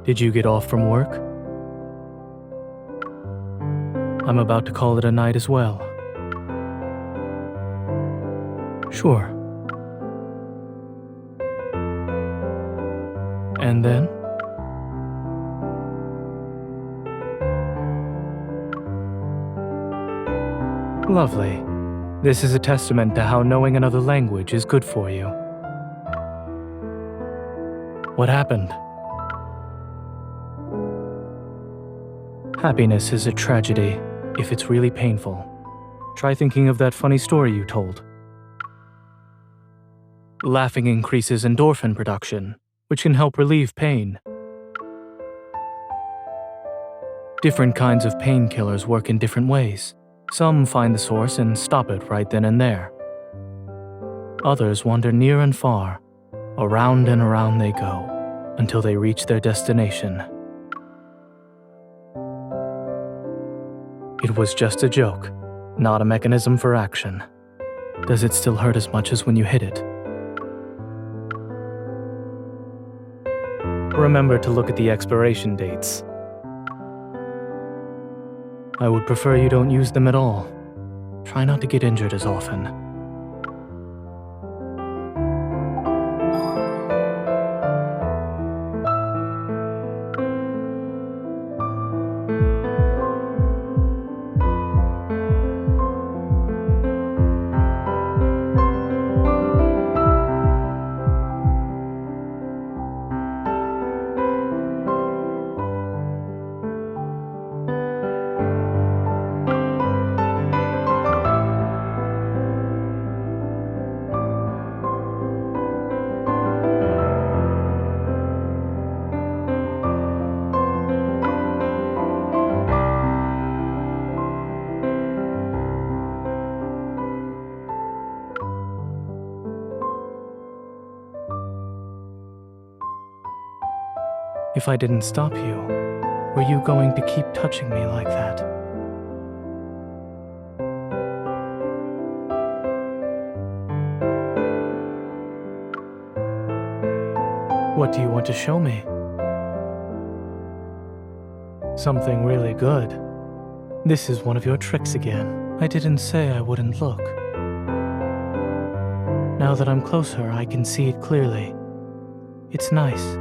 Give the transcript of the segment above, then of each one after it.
Did you get off from work? I'm about to call it a night as well. Sure. And then? Lovely. This is a testament to how knowing another language is good for you. What happened? Happiness is a tragedy if it's really painful. Try thinking of that funny story you told. Laughing increases endorphin production, which can help relieve pain. Different kinds of painkillers work in different ways. Some find the source and stop it right then and there. Others wander near and far. Around and around they go, until they reach their destination. It was just a joke, not a mechanism for action. Does it still hurt as much as when you hit it? Remember to look at the expiration dates. I would prefer you don't use them at all. Try not to get injured as often. If I didn't stop you, were you going to keep touching me like that? What do you want to show me? Something really good. This is one of your tricks again. I didn't say I wouldn't look. Now that I'm closer, I can see it clearly. It's nice.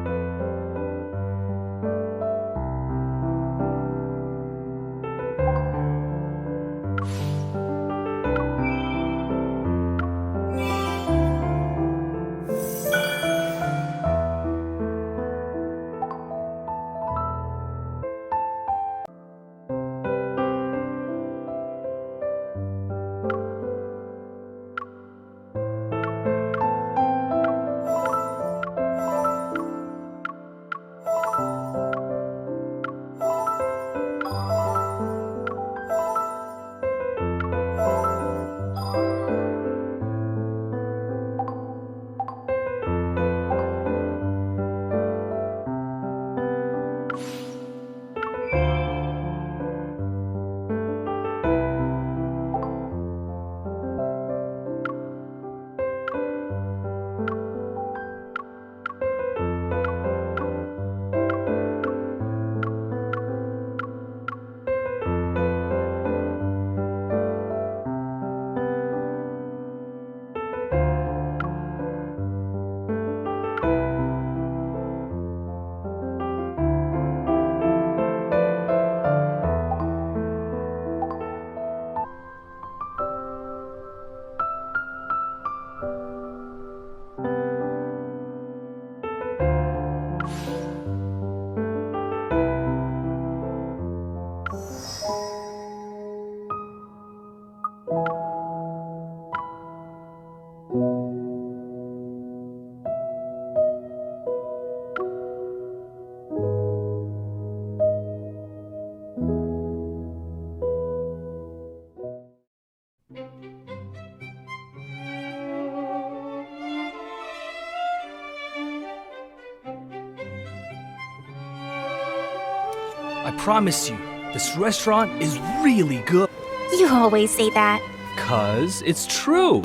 I promise you, this restaurant is really good. You always say that. 'Cause it's true.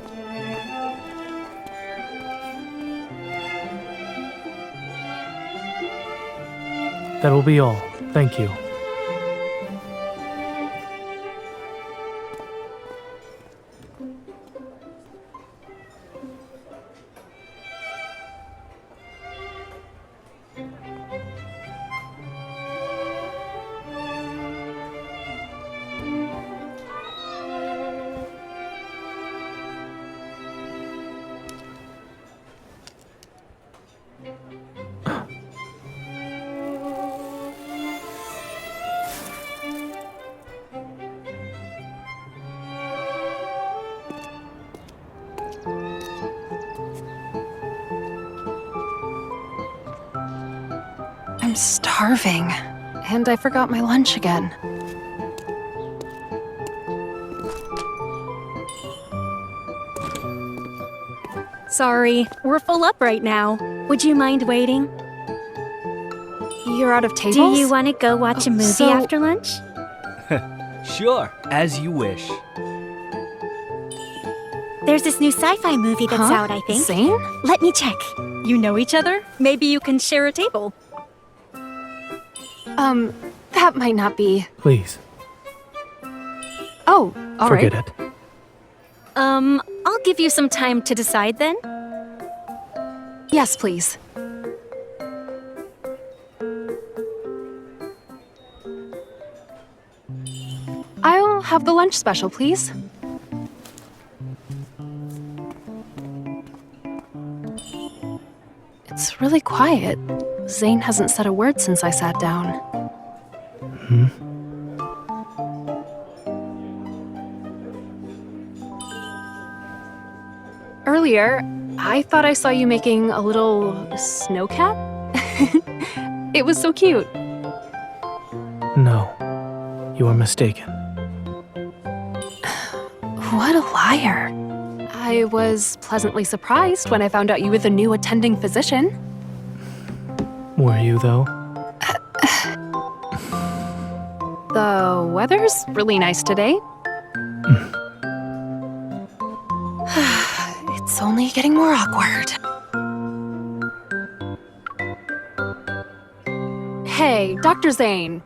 That will be all. Thank you. I'm starving, and I forgot my lunch again. Sorry, we're full up right now. Would you mind waiting? You're out of tables? Do you want to go watch a movie after lunch? Sure, as you wish. There's this new sci-fi movie that's out, I think. Zane? Let me check. You know each other? Maybe you can share a table. That might not be... Please, Oh, all right. forget it. I'll give you some time to decide then. Yes, please. I'll have the lunch special, please. It's really quiet. Zane hasn't said a word since I sat down. Earlier, I thought I saw you making a little snowcat. It was so cute. No, you are mistaken. What a liar. I was pleasantly surprised when I found out you were the new attending physician. Were you, though? The weather's really nice today. It's only getting more awkward. Hey, Dr. Zane.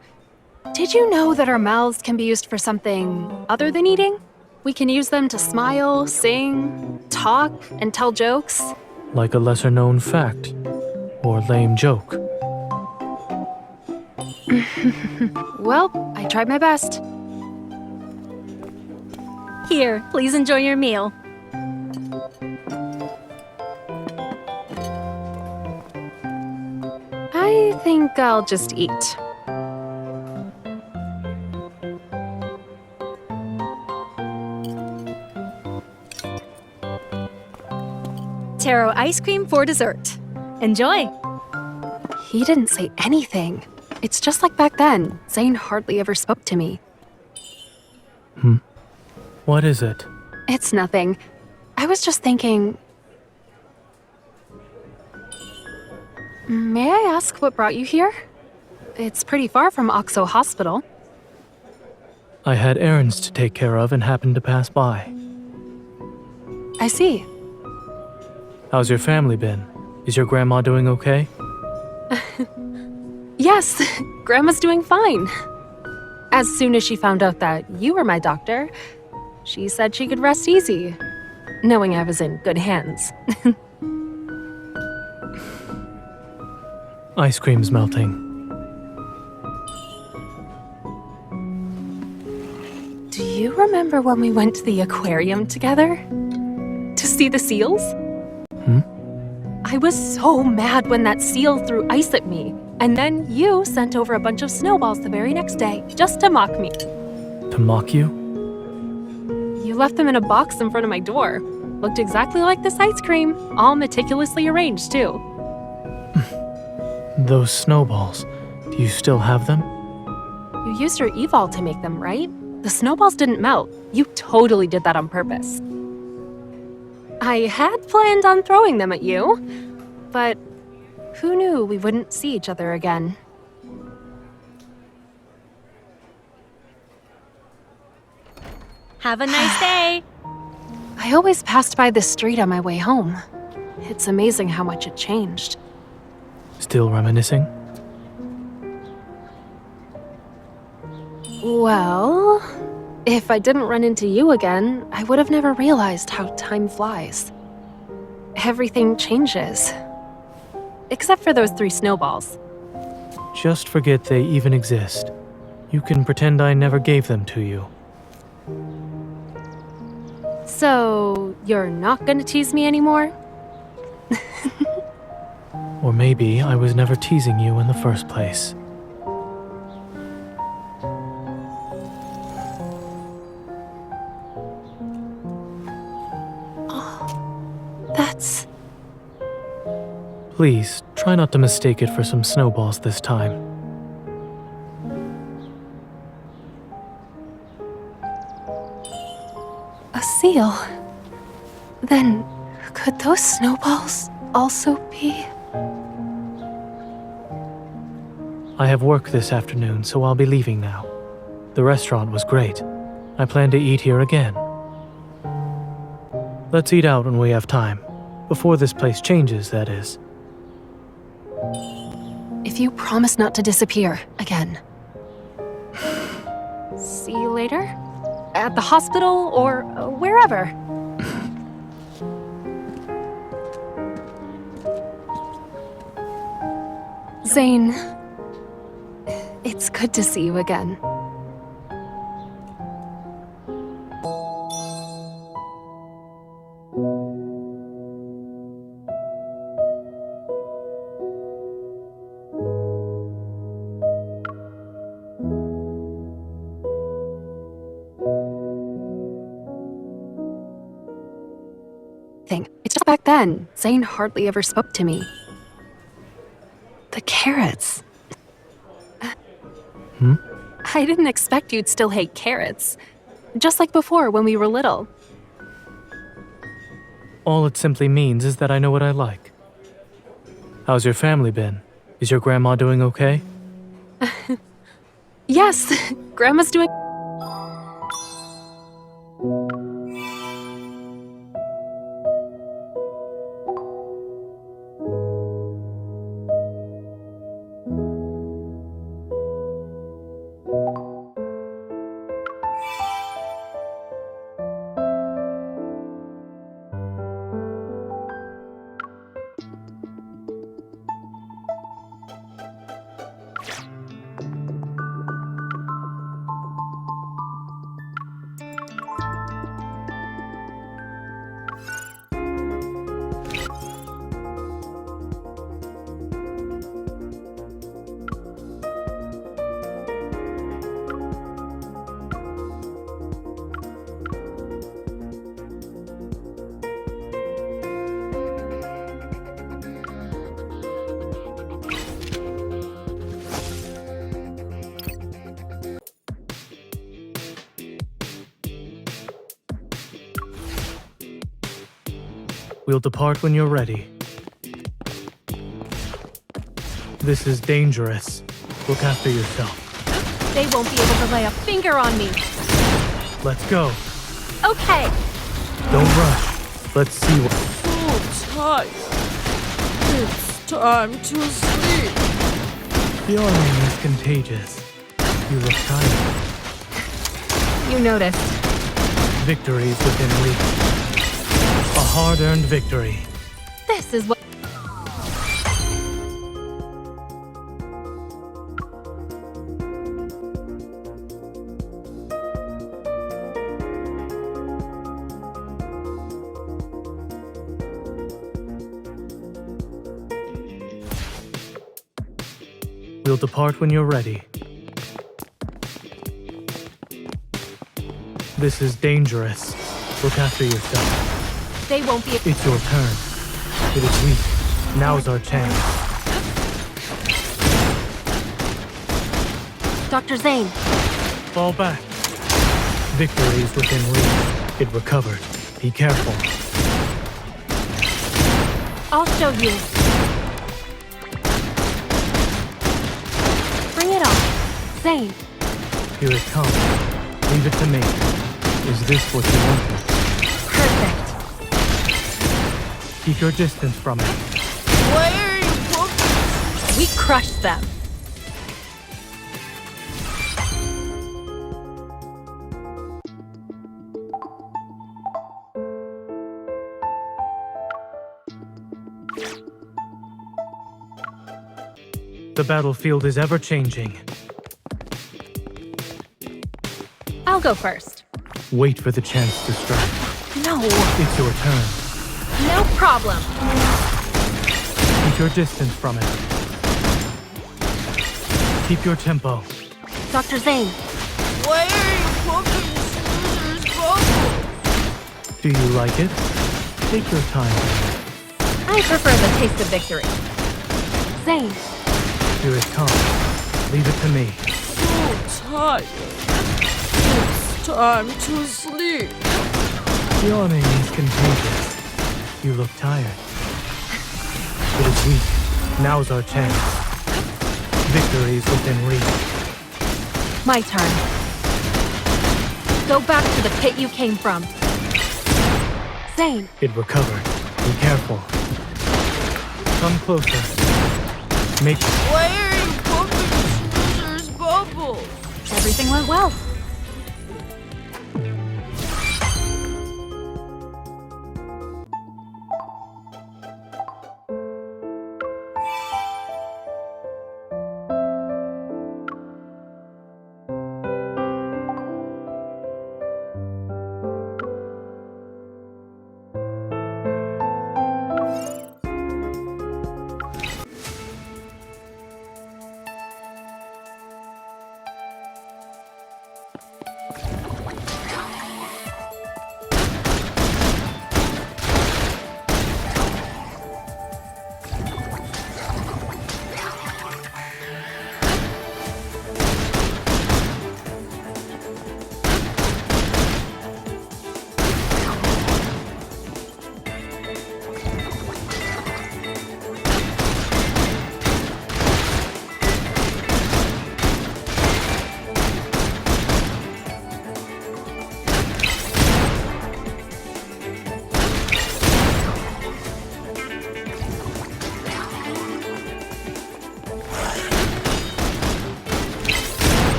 Did you know that our mouths can be used for something other than eating? We can use them to smile, sing, talk, and tell jokes. Like a lesser-known fact or lame joke. Well, I tried my best. Here, please enjoy your meal. I think I'll just eat. Taro ice cream for dessert. Enjoy. He didn't say anything. It's just like back then. Zane hardly ever spoke to me. What is it? It's nothing. I was just thinking... May I ask what brought you here? It's pretty far from Oxo Hospital. I had errands to take care of and happened to pass by. I see. How's your family been? Is your grandma doing okay? Yes, Grandma's doing fine. As soon as she found out that you were my doctor, she said she could rest easy, knowing I was in good hands. Ice cream's melting. Do you remember when we went to the aquarium together? To see the seals? I was so mad when that seal threw ice at me, and then you sent over a bunch of snowballs the very next day, just to mock me. To mock you? You left them in a box in front of my door. Looked exactly like this ice cream, all meticulously arranged, too. Those snowballs. Do you still have them? You used your evol to make them, right? The snowballs didn't melt. You totally did that on purpose. I had planned on throwing them at you, but who knew we wouldn't see each other again? Have a nice day. I always passed by this street on my way home. It's amazing how much it changed. Still reminiscing? Well, if I didn't run into you again, I would have never realized how time flies. Everything changes. Except for those 3 snowballs. Just forget they even exist. You can pretend I never gave them to you. So, you're not gonna tease me anymore? Or maybe I was never teasing you in the first place. That's... Please, try not to mistake it for some snowballs this time. a seal. Then, could those snowballs also be... I have work this afternoon, so I'll be leaving now. The restaurant was great. I plan to eat here again. Let's eat out when we have time. Before this place changes, that is. If you promise not to disappear again. See you later? At the hospital or wherever. Zane, it's good to see you again. It's just back then, Zane hardly ever spoke to me. The carrots. I didn't expect you'd still hate carrots. Just like before when we were little. All it simply means is that I know what I like. How's your family been? Is your grandma doing okay? Yes, Grandma's doing... We'll depart when you're ready. This is dangerous. Look after yourself. They won't be able to lay a finger on me. Let's go. Okay. Don't rush. Let's see what... So tired. It's time to sleep. Yawning is contagious. You look tired. You noticed. Victory is within reach. A hard-earned victory. This is what... We'll depart when you're ready. This is dangerous. Look after yourself. They won't be... It's your turn. It is weak. Now's our chance. Dr. Zane. Fall back. Victory is within reach. It recovered. Be careful. I'll show you. Bring it on. Zane. Here it comes. Leave it to me. Is this what you wanted? Perfect. Keep your distance from it. We crushed them. The battlefield is ever changing. I'll go first. Wait for the chance to strike. No, It's your turn. no problem. Keep your distance from it. Keep your tempo. Dr. Zane, Why are you poking Snoozer's bubble? Do you like it? Take your time. I prefer the taste of victory. Zane, Here it comes. Leave it to me. So tired. It's time to sleep. Yawning is contagious. You look tired. It is weak. Now's our chance. Victory is within reach. my turn. Go back to the pit you came from. Zane, It recovered. Be careful. Come closer. Make Why are you poking Snoozer's bubble? everything went well.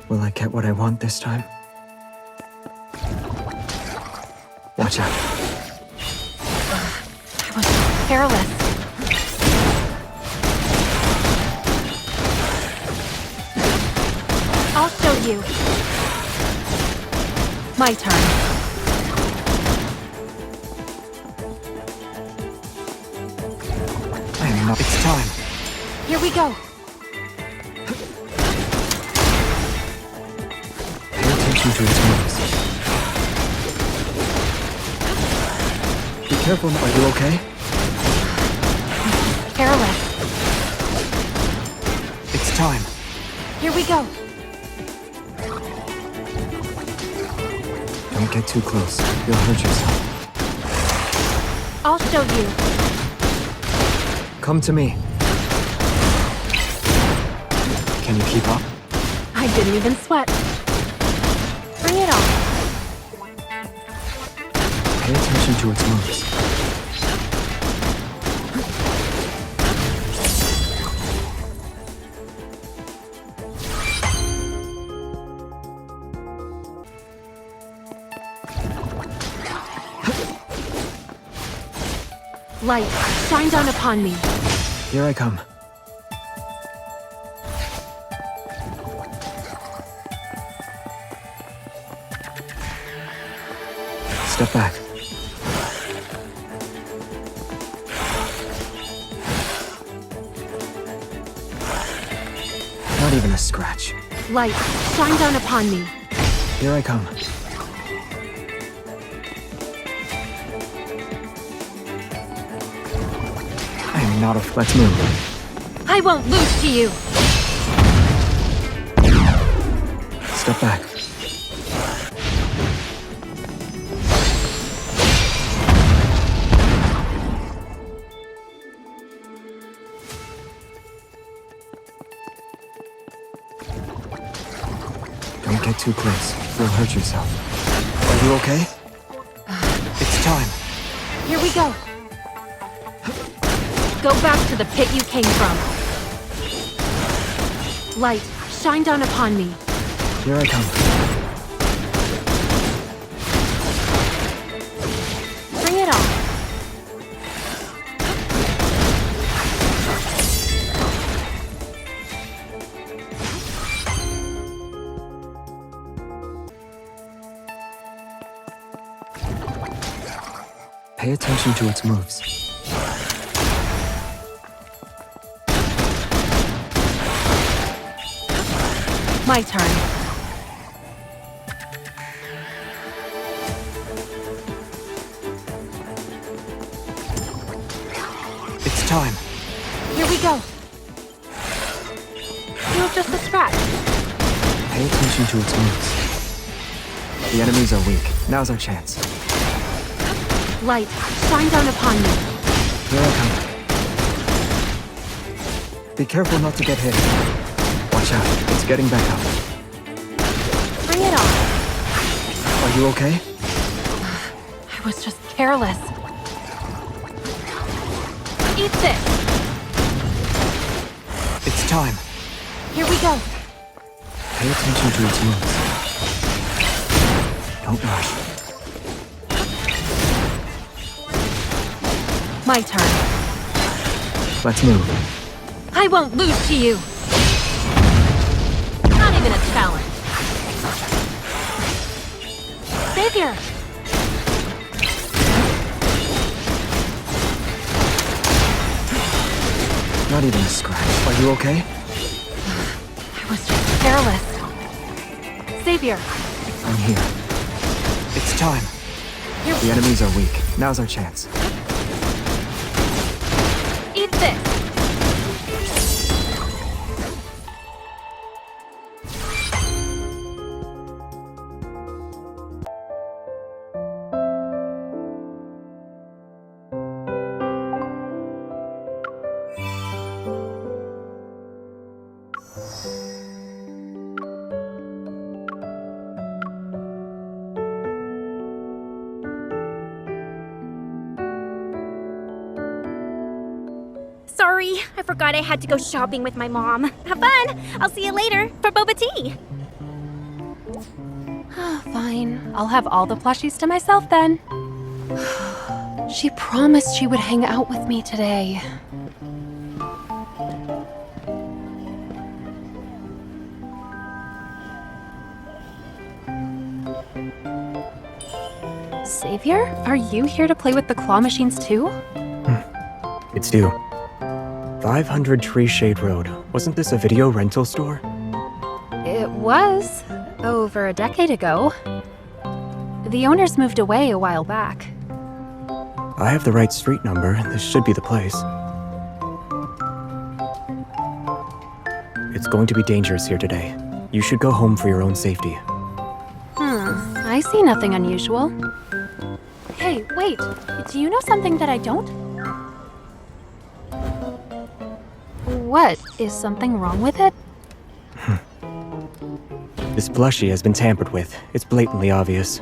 Will I get what I want this time? Watch out. I was careless. I'll show you. My turn. I am not. It's time. Here we go. Pay attention to its moves. Be careful. Are you okay? Careless. It's time. Here we go. Don't get too close. You'll hurt yourself. I'll show you. Come to me. Can you keep up? I didn't even sweat. Bring it on. Pay attention to its moves. Light, shine down upon me. Here I come. Step back. Not even a scratch. Light, shine down upon me. Here I come. I am not a... Let's move. I won't lose to you. Step back. Don't get too close. You'll hurt yourself. Are you okay? It's time. Here we go. Go back to the pit you came from. Light, shine down upon me. Here I come. Bring it on. Pay attention to its moves. My turn. It's time. Here we go. You're just a scratch. Pay attention to its moves. The enemies are weak. Now's our chance. Light, shine down upon me. Here I come. Be careful not to get hit. Watch out. It's getting back up. Bring it on. Are you okay? I was just careless. Eat this. It's time. Here we go. Pay attention to its moves. Don't rush. My turn. Let's move. I won't lose to you. Not even a challenge. Savior! Not even a scratch. Are you okay? I was just careless. Savior! I'm here. It's time. Here, The enemies are weak. Now's our chance. eat this. Sorry, I forgot I had to go shopping with my mom. Have fun! I'll see you later for boba tea. Fine, I'll have all the plushies to myself then. She promised she would hang out with me today. Xavier, are you here to play with the claw machines too? It's due. 500 Tree Shade Road. Wasn't this a video rental store? It was. Over a decade ago. The owners moved away a while back. I have the right street number. This should be the place. It's going to be dangerous here today. You should go home for your own safety. I see nothing unusual. Hey, wait. Do you know something that I don't? What? Is something wrong with it? This plushie has been tampered with. It's blatantly obvious.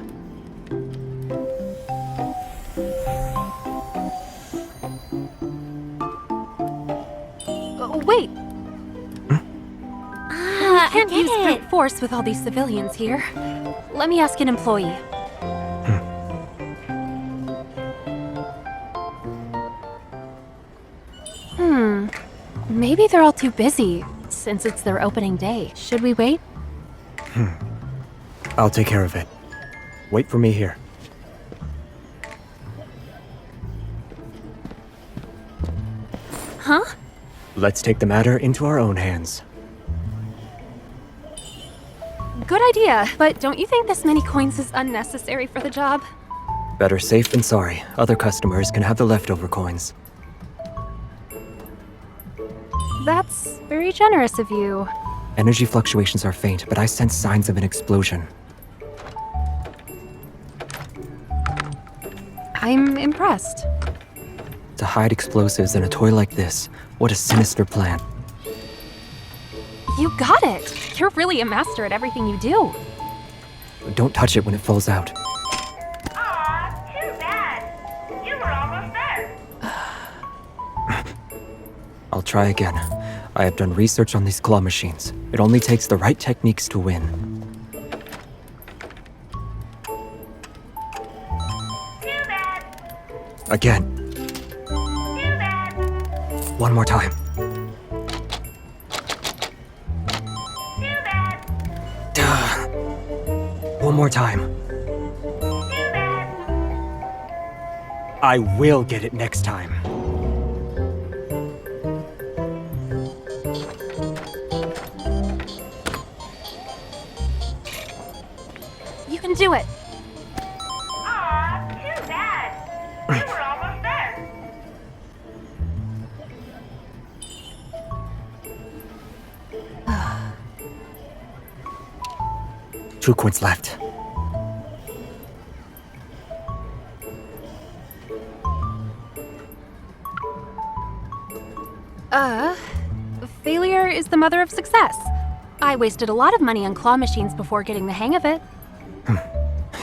Wait. I Can't get use it. brute force with all these civilians here. Let me ask an employee. Maybe they're all too busy, since it's their opening day. Should we wait? I'll take care of it. Wait for me here. Huh? Let's take the matter into our own hands. Good idea, but don't you think this many coins is unnecessary for the job? Better safe than sorry. Other customers can have the leftover coins. That's very generous of you. Energy fluctuations are faint, but I sense signs of an explosion. I'm impressed. To hide explosives in a toy like this, what a sinister plan. You got it! You're really a master at everything you do. Don't touch it when it falls out. Aw, too bad. You were almost there. I'll try again. I have done research on these claw machines. It only takes the right techniques to win. Too bad. Again. Too bad. One more time. Too bad. Duh. One more time. Too bad. I will get it next time. You can do it. Aw, too bad. You were almost there. 2 coins left. Failure is the mother of success. I wasted a lot of money on claw machines before getting the hang of it.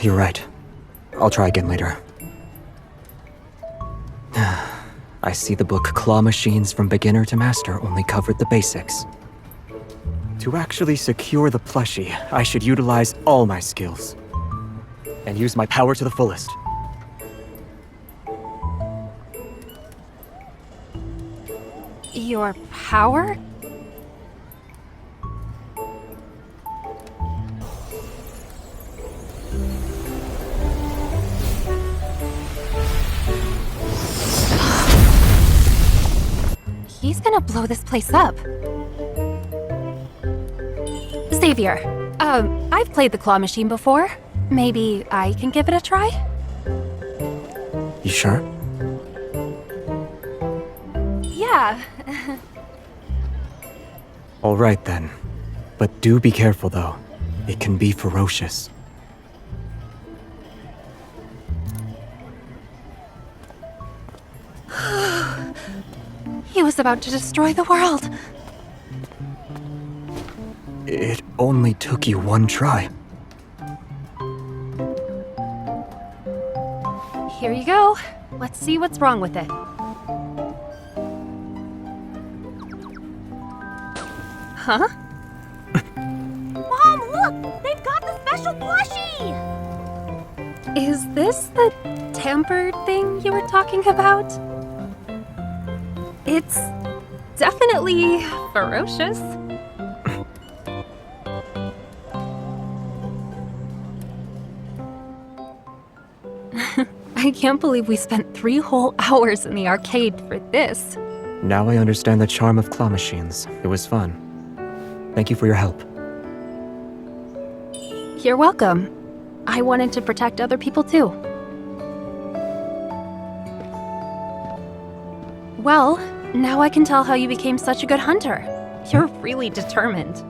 You're right. I'll try again later. I see the book Claw Machines from Beginner to Master only covered the basics. To actually secure the plushie, I should utilize all my skills. And use my power to the fullest. Your power? He's gonna blow this place up. Xavier, I've played the claw machine before. Maybe I can give it a try? You sure? Yeah. All right then. But do be careful though. It can be ferocious. He was about to destroy the world. It only took you one try. Here you go. Let's see what's wrong with it. Huh? Mom, look! They've got the Is this the tampered thing you were talking about? It's definitely ferocious. I can't believe we spent 3 whole hours in the arcade for this. Now I understand the charm of claw machines. It was fun. Thank you for your help. You're welcome. I wanted to protect other people too. Well, now I can tell how you became such a good hunter. You're really determined.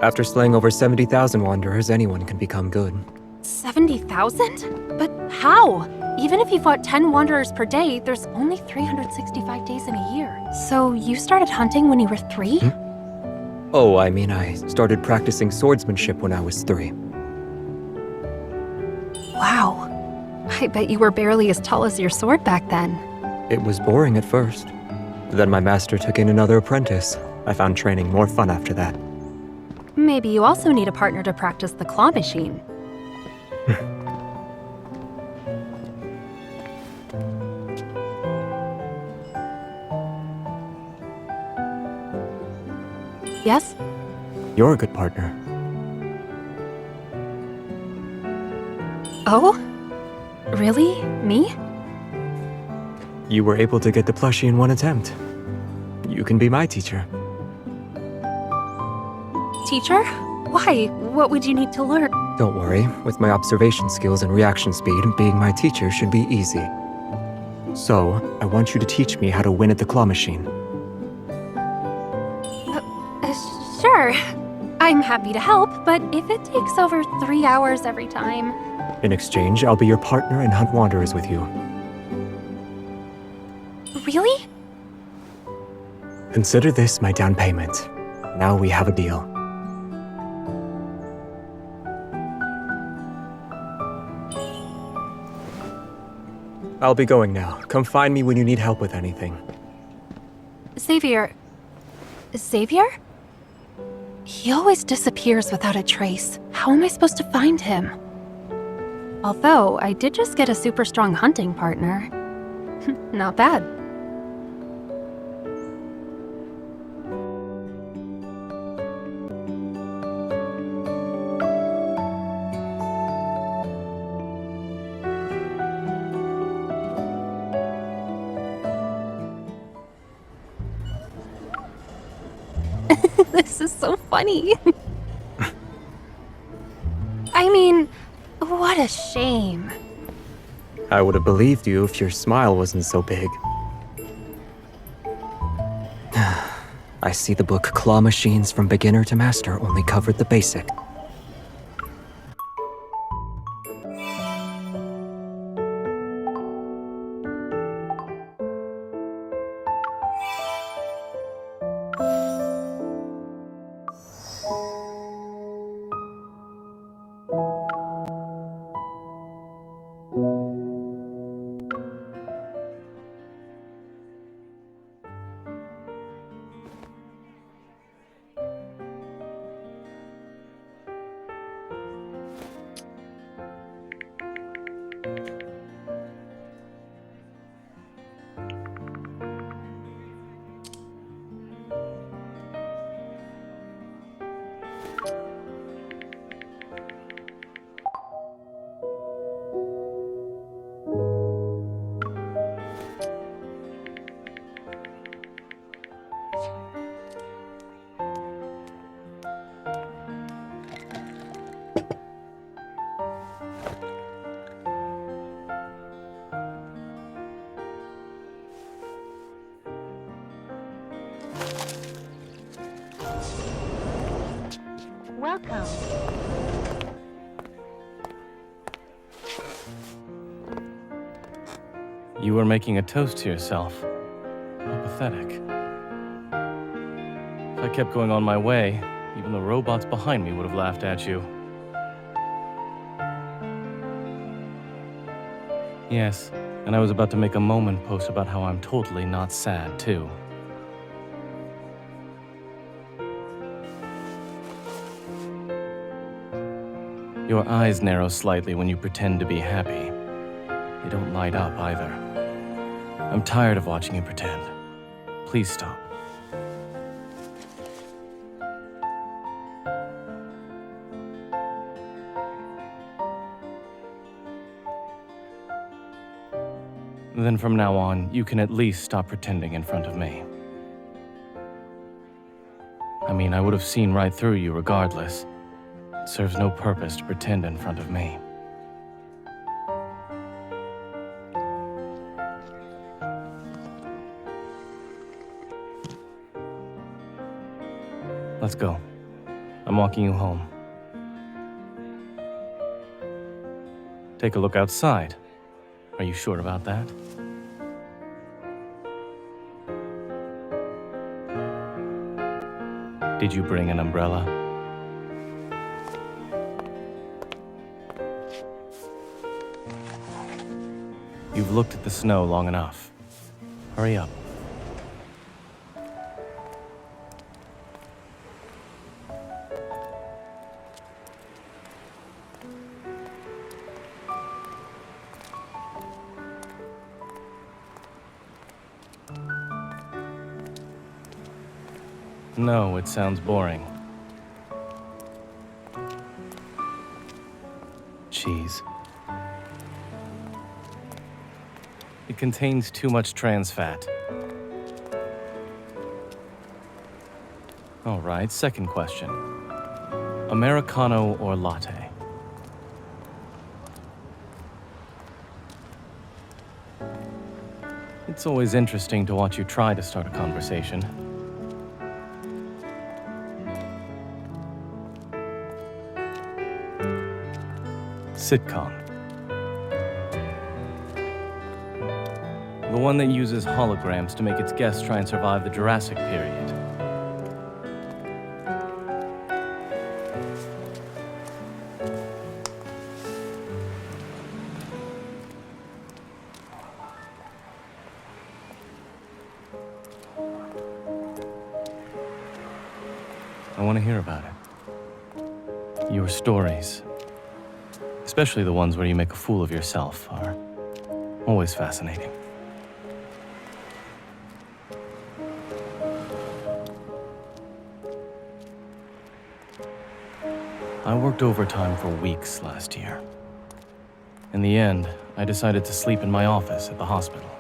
After slaying over 70,000 wanderers, anyone can become good. 70,000? But how? Even if you fought 10 wanderers per day, there's only 365 days in a year. So you started hunting when you were 3? Oh, I mean, I started practicing swordsmanship when I was 3. Wow. I bet you were barely as tall as your sword back then. It was boring at first. Then my master took in another apprentice. I found training more fun after that. Maybe you also need a partner to practice the claw machine. Yes? You're a good partner. Oh? Really? Me? You were able to get the plushie in one attempt. You can be my teacher. Teacher? Why? What would you need to learn? Don't worry, with my observation skills and reaction speed, being my teacher should be easy. So, I want you to teach me how to win at the claw machine. Sure. I'm happy to help, but if it takes over 3 hours every time... In exchange, I'll be your partner and hunt wanderers with you. Really? Consider this my down payment. Now we have a deal. I'll be going now. Come find me when you need help with anything. Xavier... Xavier? He always disappears without a trace. How am I supposed to find him? Although, I did just get a super strong hunting partner. Not bad. This is so funny. I mean, what a shame. I would have believed you if your smile wasn't so big. I see the book Claw Machines from Beginner to Master only covered the basic. Welcome. You were making a toast to yourself. How pathetic. If I kept going on my way, even the robots behind me would have laughed at you. Yes, and I was about to make a moment post about how I'm totally not sad, too. Your eyes narrow slightly when you pretend to be happy. They don't light up either. I'm tired of watching you pretend. Please stop. Then from now on, you can at least stop pretending in front of me. I mean, I would have seen right through you regardless. It serves no purpose to pretend in front of me. Let's go. I'm walking you home. Take a look outside. Are you sure about that? Did you bring an umbrella? You've looked at the snow long enough. Hurry up. No, it sounds boring. Cheese. It contains too much trans fat. All right, second question. Americano or latte? It's always interesting to watch you try to start a conversation. Sitcom. The one that uses holograms to make its guests try and survive the Jurassic period. I want to hear about it. Your stories, especially the ones where you make a fool of yourself, are always fascinating. I worked overtime for weeks last year. In the end, I decided to sleep in my office at the hospital.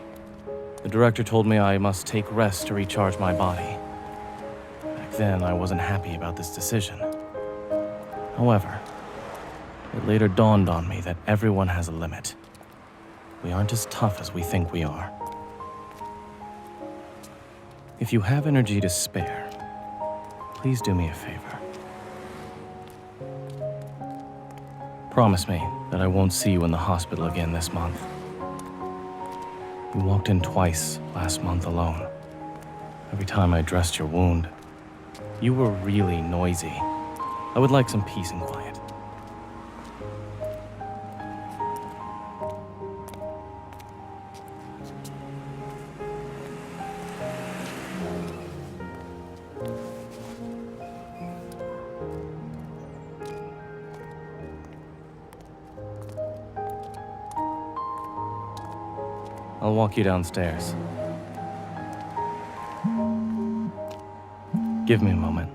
The director told me I must take rest to recharge my body. Back then, I wasn't happy about this decision. However, it later dawned on me that everyone has a limit. We aren't as tough as we think we are. If you have energy to spare, please do me a favor. Promise me that I won't see you in the hospital again this month. You walked in twice last month alone. Every time I dressed your wound, you were really noisy. I would like some peace and quiet. I'll walk you downstairs. Give me a moment.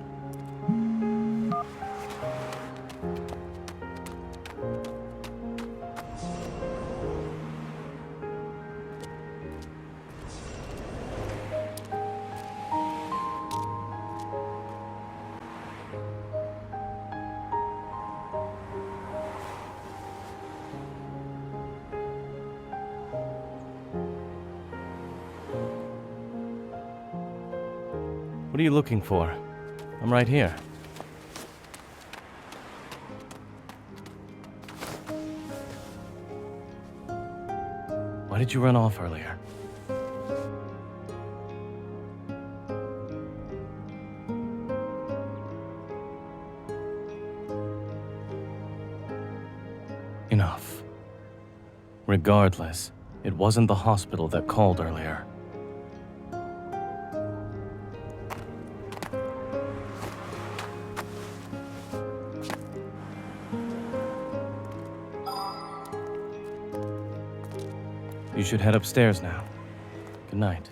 What are you looking for? I'm right here. Why did you run off earlier? Enough. Regardless, it wasn't the hospital that called earlier. You should head upstairs now. Good night.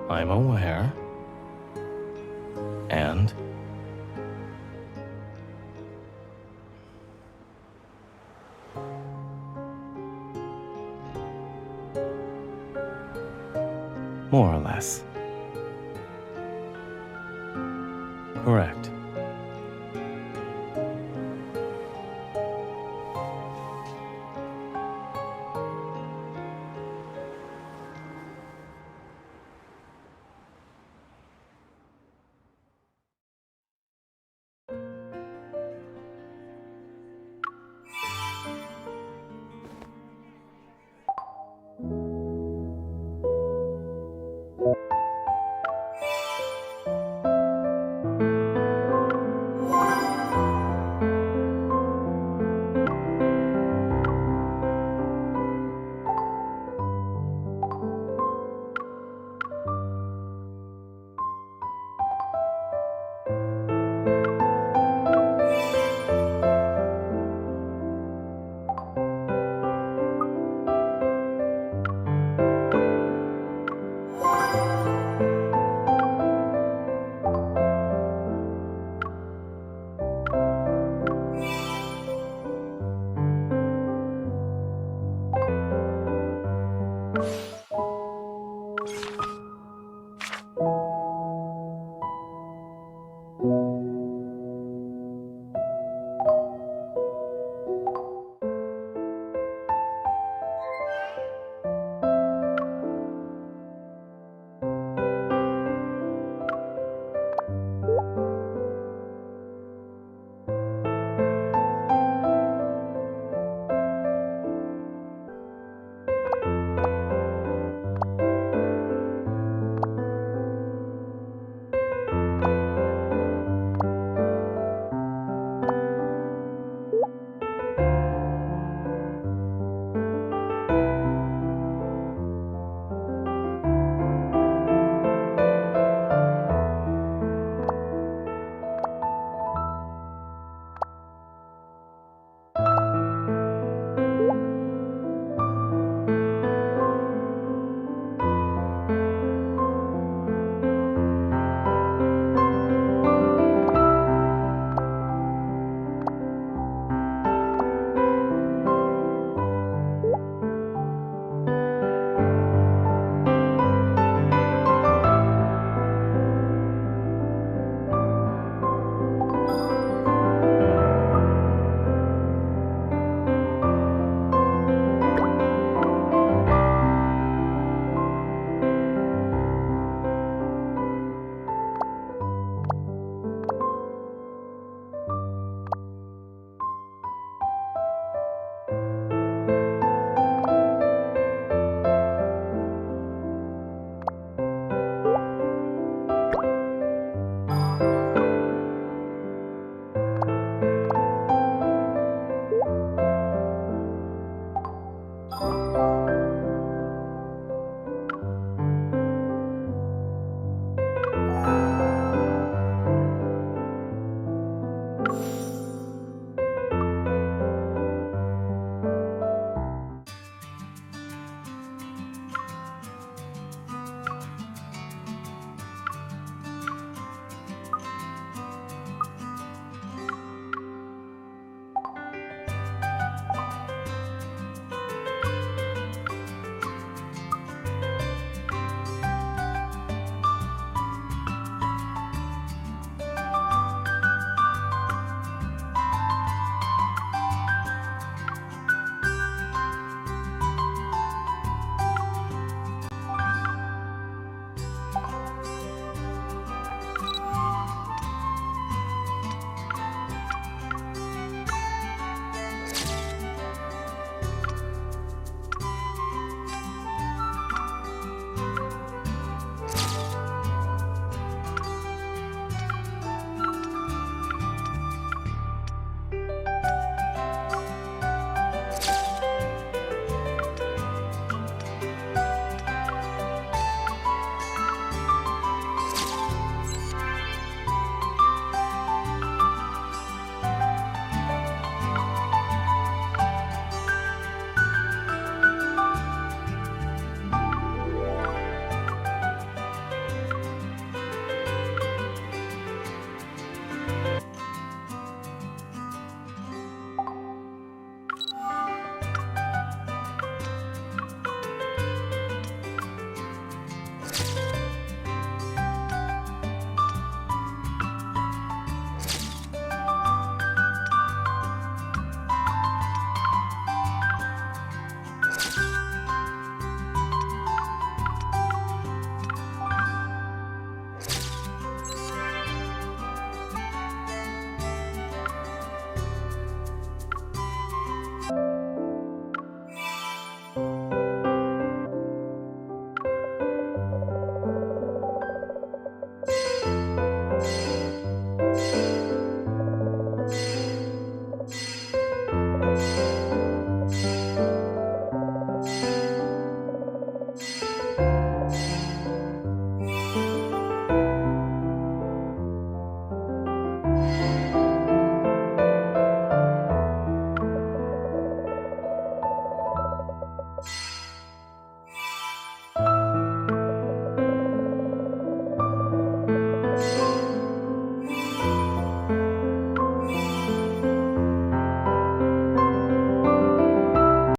I'm aware. And? More or less. Correct.